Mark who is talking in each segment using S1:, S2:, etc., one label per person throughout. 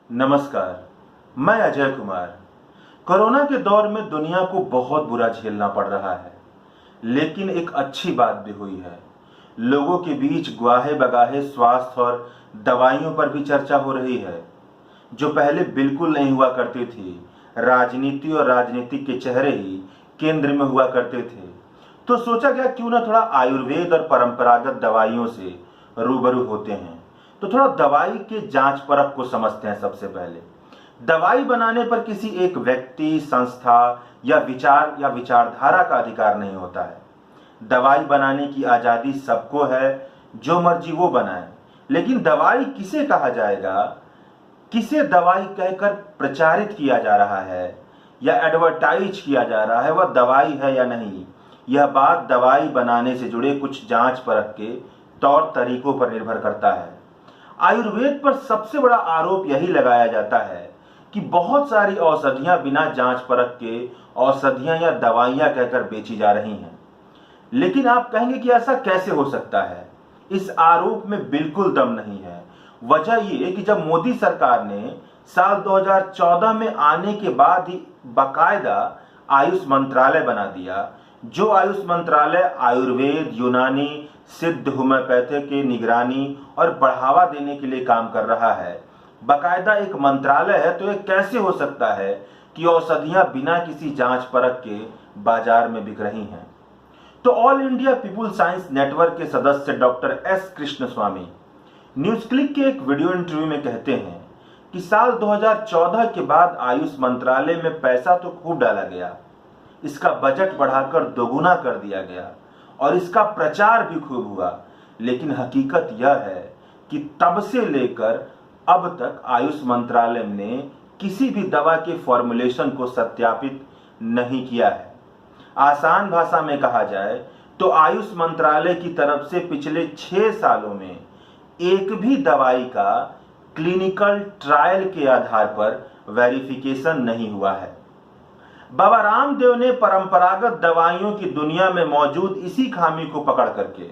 S1: नमस्कार। मैं अजय कुमार। कोरोना के दौर में दुनिया को बहुत बुरा झेलना पड़ रहा है, लेकिन एक अच्छी बात भी हुई है। लोगों के बीच गुआहे बगाहे स्वास्थ्य और दवाइयों पर भी चर्चा हो रही है, जो पहले बिल्कुल नहीं हुआ करती थी। राजनीति और राजनीतिक के चेहरे ही केंद्र में हुआ करते थे। तो सोचा गया क्यों ना थोड़ा आयुर्वेद और परंपरागत दवाइयों से रूबरू होते हैं। तो थोड़ा दवाई के जांच परख को समझते हैं। सबसे पहले, दवाई बनाने पर किसी एक व्यक्ति, संस्था या विचारधारा का अधिकार नहीं होता है। दवाई बनाने की आजादी सबको है, जो मर्जी वो बनाए। लेकिन दवाई किसे कहा जाएगा, किसे दवाई कहकर प्रचारित किया जा रहा है या एडवर्टाइज किया जा रहा है, वह दवाई है या नहीं, यह बात दवाई बनाने से जुड़े कुछ जांच परख के तौर तरीकों पर निर्भर करता है। आयुर्वेद पर सबसे बड़ा आरोप यही लगाया जाता है कि बहुत सारी औषधियां बिना जांच परख के औषधियां या दवाइयां कहकर बेची जा रही हैं। लेकिन आप कहेंगे कि ऐसा कैसे हो सकता है? इस आरोप में बिल्कुल दम नहीं है। वजह ये कि जब मोदी सरकार ने साल 2014 में आने के बाद ही बाकायदा आयुष मंत्रालय बना दिया, जो आयुष मंत्रालय आयुर्वेद, यूनानी, सिद्ध, होम्योपैथी की निगरानी और बढ़ावा देने के लिए काम कर रहा है, बाकायदा एक मंत्रालय है, तो यह कैसे हो सकता है कि औषधियां बिना किसी जांच परख के बाजार में बिक रही हैं? तो all India people science network के सदस्य डॉक्टर एस कृष्ण स्वामी न्यूज क्लिक के एक वीडियो इंटरव्यू में कहते हैं कि साल 2014 के बाद आयुष मंत्रालय में पैसा तो खूब डाला गया, इसका बजट बढ़ाकर दोगुना कर दिया गया और इसका प्रचार भी खूब हुआ। लेकिन हकीकत यह है कि तब से लेकर अब तक आयुष मंत्रालय ने किसी भी दवा के फॉर्मुलेशन को सत्यापित नहीं किया है। आसान भाषा में कहा जाए तो आयुष मंत्रालय की तरफ से पिछले 6 सालों में एक भी दवाई का क्लिनिकल ट्रायल के आधार पर वेरिफिकेशन नहीं हुआ है। बाबा रामदेव ने परंपरागत दवाइयों की दुनिया में मौजूद इसी खामी को पकड़ करके,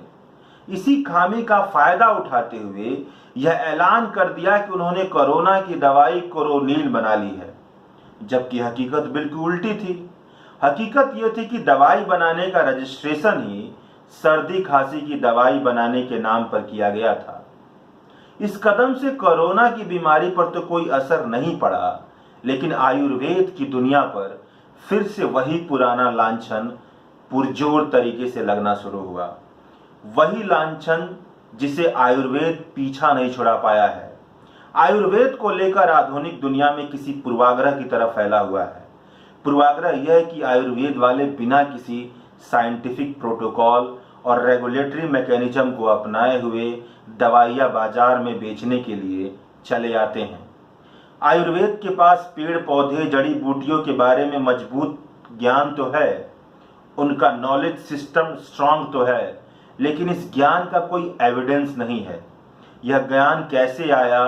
S1: इसी खामी का फायदा उठाते हुए यह ऐलान कर दिया कि उन्होंने कोरोना की दवाई कोरोनिल बना ली है, जबकि हकीकत बिल्कुल उल्टी थी। हकीकत यह थी कि दवाई बनाने का रजिस्ट्रेशन ही सर्दी खांसी की दवाई बनाने के नाम पर किया गया था। इस कदम से कोरोना की बीमारी पर तो कोई असर नहीं पड़ा, लेकिन आयुर्वेद की दुनिया पर फिर से वही पुराना लांछन पुरजोर तरीके से लगना शुरू हुआ। वही लांछन जिसे आयुर्वेद पीछा नहीं छुड़ा पाया है। आयुर्वेद को लेकर आधुनिक दुनिया में किसी पूर्वाग्रह की तरफ फैला हुआ है। पूर्वाग्रह यह है कि आयुर्वेद वाले बिना किसी साइंटिफिक प्रोटोकॉल और रेगुलेटरी मैकेनिज्म को अपनाए हुए दवाइयां बाजार में बेचने के लिए चले आते हैं। आयुर्वेद के पास पेड़ पौधे, जड़ी बूटियों के बारे में मजबूत ज्ञान तो है, उनका नॉलेज सिस्टम स्ट्रांग तो है, लेकिन इस ज्ञान का कोई एविडेंस नहीं है। यह ज्ञान कैसे आया,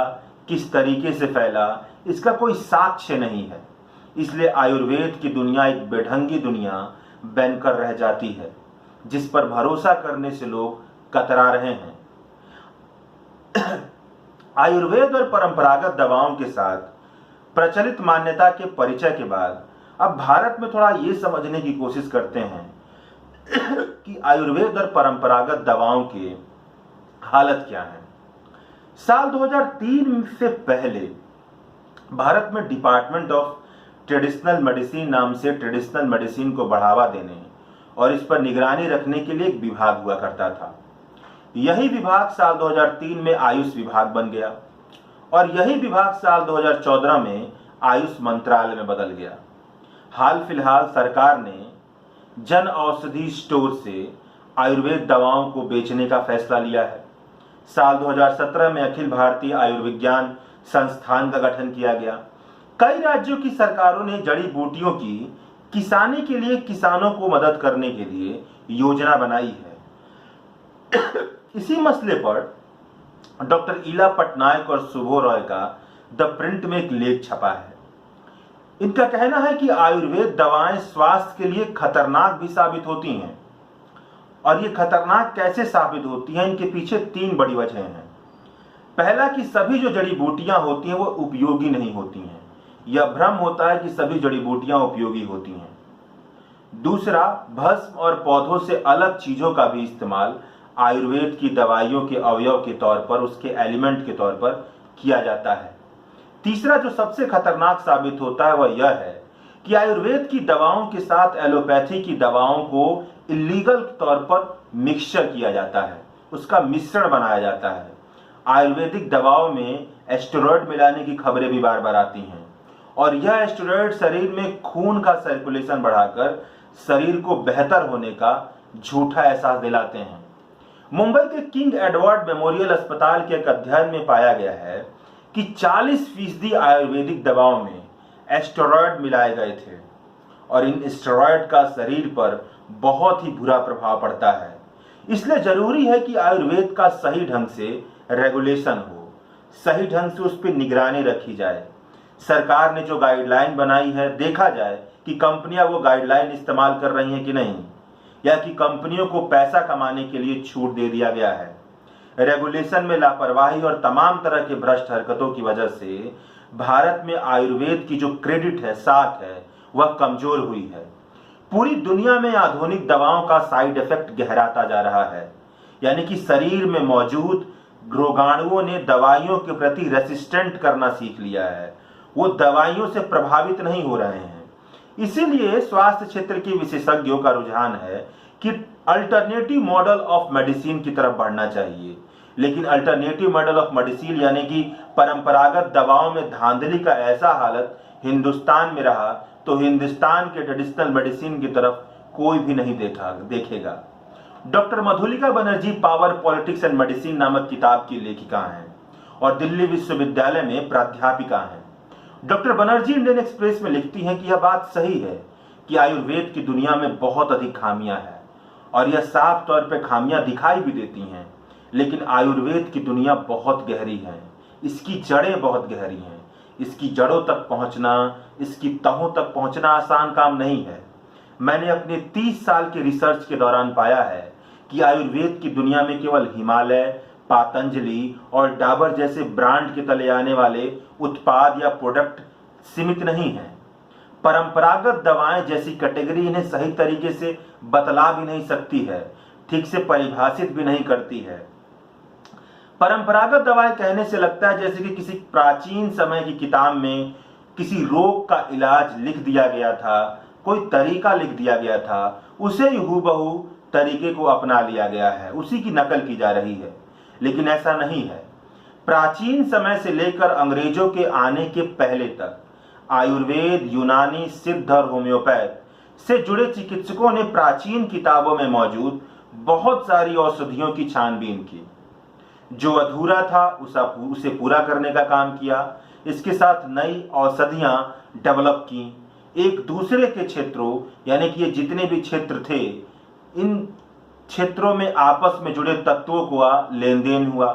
S1: किस तरीके से फैला, इसका कोई साक्ष्य नहीं है। इसलिए आयुर्वेद की दुनिया एक बेढंगी दुनिया बनकर रह जाती है, जिस पर भरोसा करने से लोग कतरा रहे हैं। आयुर्वेद और परंपरागत दवाओं के साथ प्रचलित मान्यता के परिचय के बाद अब भारत में थोड़ा ये समझने की कोशिश करते हैं कि आयुर्वेद और परंपरागत दवाओं की हालत क्या है। साल 2003 से पहले भारत में डिपार्टमेंट ऑफ ट्रेडिशनल मेडिसिन नाम से ट्रेडिशनल मेडिसिन को बढ़ावा देने और इस पर निगरानी रखने के लिए एक विभाग हुआ करता था। यही विभाग साल 2003 में आयुष विभाग बन गया और यही विभाग साल 2014 में आयुष मंत्रालय में बदल गया। हाल फिलहाल सरकार ने जन औषधि स्टोर से आयुर्वेद दवाओं को बेचने का फैसला लिया है। साल 2017 में अखिल भारतीय आयुर्विज्ञान संस्थान का गठन किया गया। कई राज्यों की सरकारों ने जड़ी बूटियों की किसानी के लिए किसानों को मदद करने के लिए योजना बनाई है। इसी मसले पर डॉक्टर ईला पटनायक और शुभो रॉय का द प्रिंट में एक लेख छपा है। इनका कहना है कि आयुर्वेद दवाएं स्वास्थ्य के लिए खतरनाक भी साबित होती हैं, और ये खतरनाक कैसे साबित होती हैं, इनके पीछे 3 बड़ी वजह हैं। पहला कि सभी जो जड़ी बूटियां होती हैं वो उपयोगी नहीं होती हैं। यह भ्रम होता है कि सभी जड़ी बूटियां उपयोगी होती हैं। दूसरा, भस्म और पौधों से अलग चीजों का भी इस्तेमाल आयुर्वेद की दवाइयों के अवयव के तौर पर, उसके एलिमेंट के तौर पर किया जाता है। तीसरा जो सबसे खतरनाक साबित होता है वह यह है कि आयुर्वेद की दवाओं के साथ एलोपैथी की दवाओं को इलीगल तौर पर मिक्सचर किया जाता है, उसका मिश्रण बनाया जाता है। आयुर्वेदिक दवाओं में एस्टेरॉयड मिलाने की खबरें भी बार बार आती हैं और यह एस्टेरॉयड शरीर में खून का सर्कुलेशन बढ़ाकर शरीर को बेहतर होने का झूठा एहसास दिलाते हैं। मुंबई के किंग एडवर्ड मेमोरियल अस्पताल के एक अध्ययन में पाया गया है कि 40% आयुर्वेदिक दवाओं में एस्टेरॉयड मिलाए गए थे और इन एस्टेरॉयड का शरीर पर बहुत ही बुरा प्रभाव पड़ता है। इसलिए जरूरी है कि आयुर्वेद का सही ढंग से रेगुलेशन हो, सही ढंग से उस पर निगरानी रखी जाए। सरकार ने जो गाइडलाइन बनाई है, देखा जाए कि कंपनियां वो गाइडलाइन इस्तेमाल कर रही हैं कि नहीं, या कि कंपनियों को पैसा कमाने के लिए छूट दे दिया गया है। रेगुलेशन में लापरवाही और तमाम तरह के भ्रष्ट हरकतों की वजह से भारत में आयुर्वेद की जो क्रेडिट है, साख है, वह कमजोर हुई है। पूरी दुनिया में आधुनिक दवाओं का साइड इफेक्ट गहराता जा रहा है, यानी कि शरीर में मौजूद रोगाणुओं ने दवाइयों के प्रति रेसिस्टेंट करना सीख लिया है, वो दवाइयों से प्रभावित नहीं हो रहे हैं। इसीलिए स्वास्थ्य क्षेत्र के विशेषज्ञों का रुझान है कि अल्टरनेटिव मॉडल ऑफ मेडिसिन की तरफ बढ़ना चाहिए। लेकिन अल्टरनेटिव मॉडल ऑफ मेडिसिन यानी कि परंपरागत दवाओं में धांधली का ऐसा हालत हिंदुस्तान में रहा तो हिंदुस्तान के ट्रेडिशनल मेडिसिन की तरफ कोई भी नहीं देखेगा। Doctor Madhulika Banerjee power, politics and medicine नामक किताब की लेखिका हैं और दिल्ली विश्वविद्यालय में प्राध्यापिका हैं। डॉक्टर बनर्जी इंडियन एक्सप्रेस में लिखती हैं कि यह बात सही है कि आयुर्वेद की दुनिया में बहुत अधिक खामियां हैं और यह साफ तौर पर खामियां दिखाई भी देती हैं, लेकिन आयुर्वेद की दुनिया बहुत गहरी है, इसकी जड़ें बहुत गहरी हैं। इसकी जड़ों तक पहुंचना, इसकी तहों तक पहुंचना आसान काम नहीं है। मैंने अपने 30 साल के रिसर्च के दौरान पाया है कि आयुर्वेद की दुनिया में केवल हिमालय, पातंजलि और डाबर जैसे ब्रांड के तले आने वाले उत्पाद या प्रोडक्ट सीमित नहीं हैं। परंपरागत दवाएं जैसी कैटेगरी इन्हें सही तरीके से बतला भी नहीं सकती है, ठीक से परिभाषित भी नहीं करती है। परंपरागत दवाएं कहने से लगता है जैसे कि किसी प्राचीन समय की किताब में किसी रोग का इलाज लिख दिया गया था, कोई तरीका लिख दिया गया था, उसे ही हूबहू तरीके को अपना लिया गया है, उसी की नकल की जा रही है। लेकिन ऐसा नहीं है। प्राचीन समय से लेकर अंग्रेजों के आने के पहले तक आयुर्वेद, यूनानी, सिद्ध और होम्योपैथ से जुड़े चिकित्सकों ने प्राचीन किताबों में मौजूद बहुत सारी औषधियों की छानबीन की। जो अधूरा था उसे पूरा करने का काम किया। इसके साथ नई औषधियां डेवलप की। एक दूसरे के क्षेत्रों, यानी कि ये जितने भी क्षेत्र थे, इन क्षेत्रों में आपस में जुड़े तत्वों का लेन देन हुआ।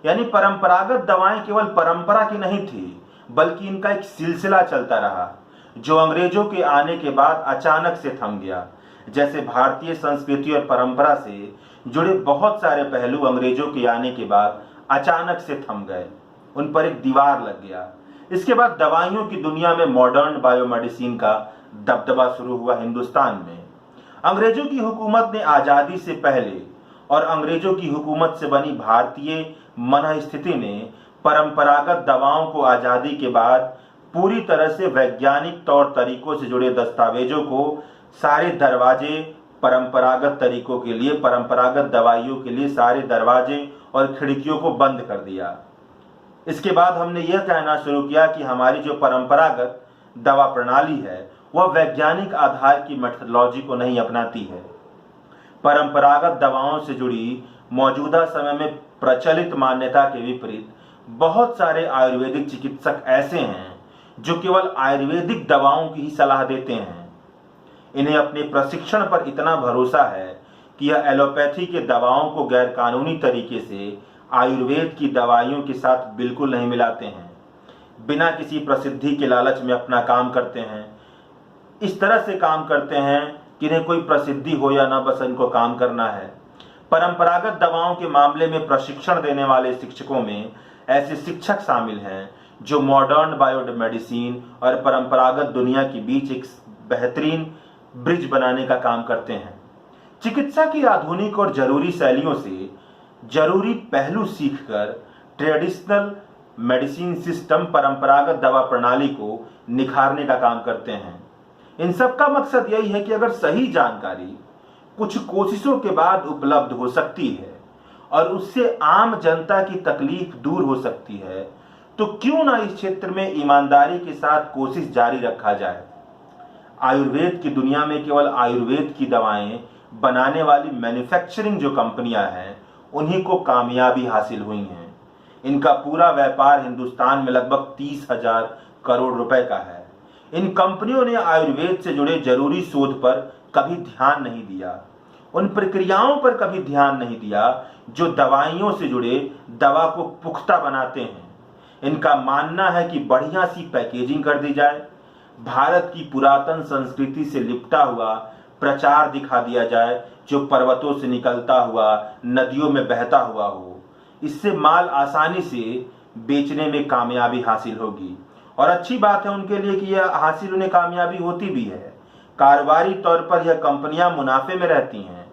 S1: यानी परंपरागत दवाएं केवल परंपरा की नहीं थी, बल्कि इनका एक सिलसिला चलता रहा जो अंग्रेजों के आने के बाद अचानक से थम गया। जैसे भारतीय संस्कृति और परंपरा से जुड़े बहुत सारे पहलू अंग्रेजों के आने के बाद अचानक से थम गए, उन पर एक दीवार लग गया। इसके बाद दवाइयों की दुनिया में मॉडर्न बायोमेडिसिन का दबदबा शुरू हुआ हिंदुस्तान में। अंग्रेजों की हुकूमत ने आजादी से पहले और अंग्रेजों की हुकूमत से बनी भारतीय मनःस्थिति ने परंपरागत दवाओं को आजादी के बाद पूरी तरह से वैज्ञानिक तौर तरीकों से जुड़े दस्तावेजों को सारे दरवाजे परंपरागत तरीकों के लिए, परंपरागत दवाइयों के लिए सारे दरवाजे और खिड़कियों को बंद कर दिया। इसके बाद हमने यह कहना शुरू किया कि हमारी जो परंपरागत दवा प्रणाली है वह वैज्ञानिक आधार की मेथोडोलॉजी को नहीं अपनाती है। परंपरागत दवाओं से जुड़ी मौजूदा समय में प्रचलित मान्यता के विपरीत बहुत सारे आयुर्वेदिक चिकित्सक ऐसे हैं जो केवल आयुर्वेदिक दवाओं की ही सलाह देते हैं। इन्हें अपने प्रशिक्षण पर इतना भरोसा है कि यह एलोपैथी के दवाओं को गैरकानूनी तरीके से आयुर्वेद की दवाइयों के साथ बिल्कुल नहीं मिलाते हैं। बिना किसी प्रसिद्धि के लालच में अपना काम करते हैं। इस तरह से काम करते हैं कि इन्हें कोई प्रसिद्धि हो या ना, बस इनको काम करना है। परंपरागत दवाओं के मामले में प्रशिक्षण देने वाले शिक्षकों में ऐसे शिक्षक शामिल हैं जो मॉडर्न बायोमेडिसिन और परंपरागत दुनिया के बीच एक बेहतरीन ब्रिज बनाने का काम करते हैं। चिकित्सा की आधुनिक और जरूरी शैलियों से जरूरी पहलू सीखकर ट्रेडिशनल मेडिसिन सिस्टम परंपरागत दवा प्रणाली को निखारने का काम करते हैं। इन सब का मकसद यही है कि अगर सही जानकारी कुछ कोशिशों के बाद उपलब्ध हो सकती है और उससे आम जनता की तकलीफ दूर हो सकती है, तो क्यों ना इस क्षेत्र में ईमानदारी के साथ कोशिश जारी रखा जाए। आयुर्वेद की दुनिया में केवल आयुर्वेद की दवाएं बनाने वाली मैन्युफैक्चरिंग जो कंपनियां हैं, उन्हीं को कामयाबी हासिल हुई हैं। इनका पूरा व्यापार हिंदुस्तान में लगभग 30,000 करोड़ रुपए का है। इन कंपनियों ने आयुर्वेद से जुड़े जरूरी शोध पर कभी ध्यान नहीं दिया, उन प्रक्रियाओं पर कभी ध्यान नहीं दिया जो दवाइयों से जुड़े दवा को पुख्ता बनाते हैं। इनका मानना है कि बढ़िया सी पैकेजिंग कर दी जाए, भारत की पुरातन संस्कृति से लिपटा हुआ प्रचार दिखा दिया जाए जो पर्वतों से निकलता हुआ नदियों में बहता हुआ हो। इससे माल आसानी से बेचने में कामयाबी हासिल होगी और अच्छी बात है उनके लिए कि यह हासिल उन्हें कामयाबी होती भी है। कारोबारी तौर पर यह कंपनियां मुनाफे में रहती हैं,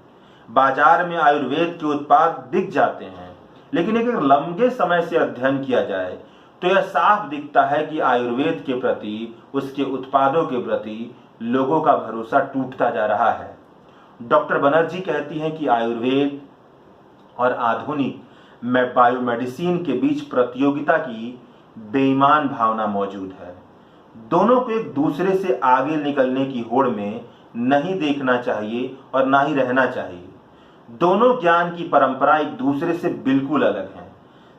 S1: बाजार में आयुर्वेद के उत्पाद बिक जाते हैं। लेकिन एक लंबे समय से अध्ययन किया जाए तो यह साफ दिखता है कि आयुर्वेद के प्रति, उसके उत्पादों के प्रति लोगों का भरोसा टूटता जा रहा है। डॉक्टर बनर्जी कहती हैं कि आयुर्वेद और आधुनिक बायोमेडिसिन के बीच प्रतियोगिता की बेईमान भावना मौजूद है। दोनों को एक दूसरे से आगे निकलने की होड़ में नहीं देखना चाहिए और ना ही रहना चाहिए। दोनों ज्ञान की परंपरा एक दूसरे से बिल्कुल अलग है।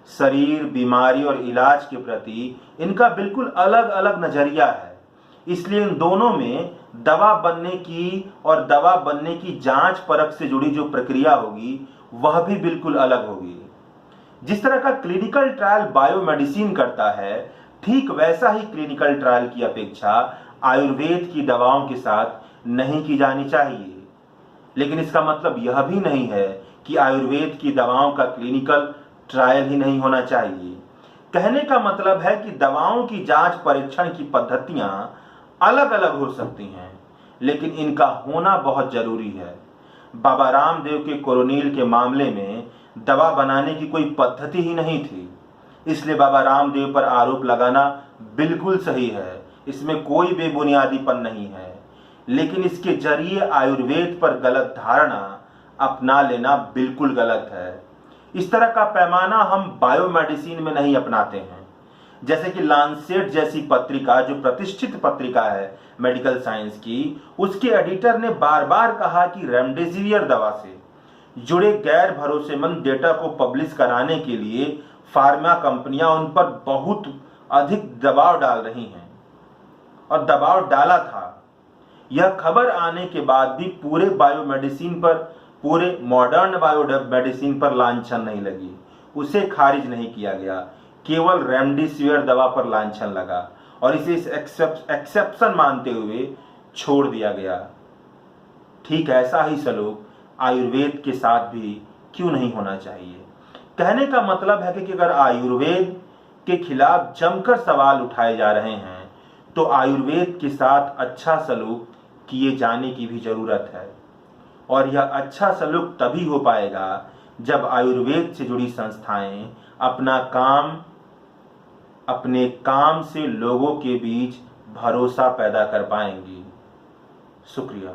S1: शरीर, बीमारी और इलाज के प्रति इनका बिल्कुल अलग अलग नजरिया है। इसलिए इन दोनों में दवा बनने की और दवा बनने की जांच परख से जुड़ी जो प्रक्रिया होगी वह भी बिल्कुल अलग होगी। जिस तरह का क्लिनिकल ट्रायल बायोमेडिसिन करता है, ठीक वैसा ही क्लिनिकल ट्रायल की अपेक्षा आयुर्वेद की दवाओं के साथ नहीं की जानी चाहिए। लेकिन इसका मतलब यह भी नहीं है कि आयुर्वेद की दवाओं का क्लिनिकल ट्रायल ही नहीं होना चाहिए। कहने का मतलब है कि दवाओं की जांच परीक्षण की पद्धतियां अलग अलग हो सकती हैं, लेकिन इनका होना बहुत जरूरी है। बाबा रामदेव के कोरोनिल के मामले में दवा बनाने की कोई पद्धति ही नहीं थी, इसलिए बाबा रामदेव पर आरोप लगाना बिल्कुल सही है, इसमें कोई बेबुनियादीपन नहीं है। लेकिन इसके जरिए आयुर्वेद पर गलत धारणा अपना लेना बिल्कुल गलत है। इस तरह का पैमाना हम बायोमेडिसिन में नहीं अपनाते हैं। जैसे कि लांसेट जैसी पत्रिका, जो प्रतिष्ठित पत्रिका है मेडिकल साइंस की, उसके एडिटर ने बार बार कहा कि रेमडेसिविर दवा से जुड़े गैर भरोसेमंद डेटा को पब्लिश कराने के लिए फार्मा कंपनियां उन पर बहुत अधिक दबाव डाल रही हैं और दबाव डाला था। यह खबर आने के बाद भी पूरे बायोमेडिसिन पर, पूरे मॉडर्न बायोमेडिसिन पर लांछन नहीं लगी, उसे खारिज नहीं किया गया। केवल रेमडेसिविर दवा पर लांछन लगा और इसे एक्सेप्शन मानते हुए छोड़ दिया गया। ठीक ऐसा ही सलूक आयुर्वेद के साथ भी क्यों नहीं होना चाहिए। कहने का मतलब है कि अगर आयुर्वेद के खिलाफ जमकर सवाल उठाए जा रहे हैं तो आयुर्वेद के साथ अच्छा सलूक किए जाने की भी जरूरत है। और यह अच्छा सलूक तभी हो पाएगा जब आयुर्वेद से जुड़ी संस्थाएं अपने काम से लोगों के बीच भरोसा पैदा कर पाएंगी। शुक्रिया।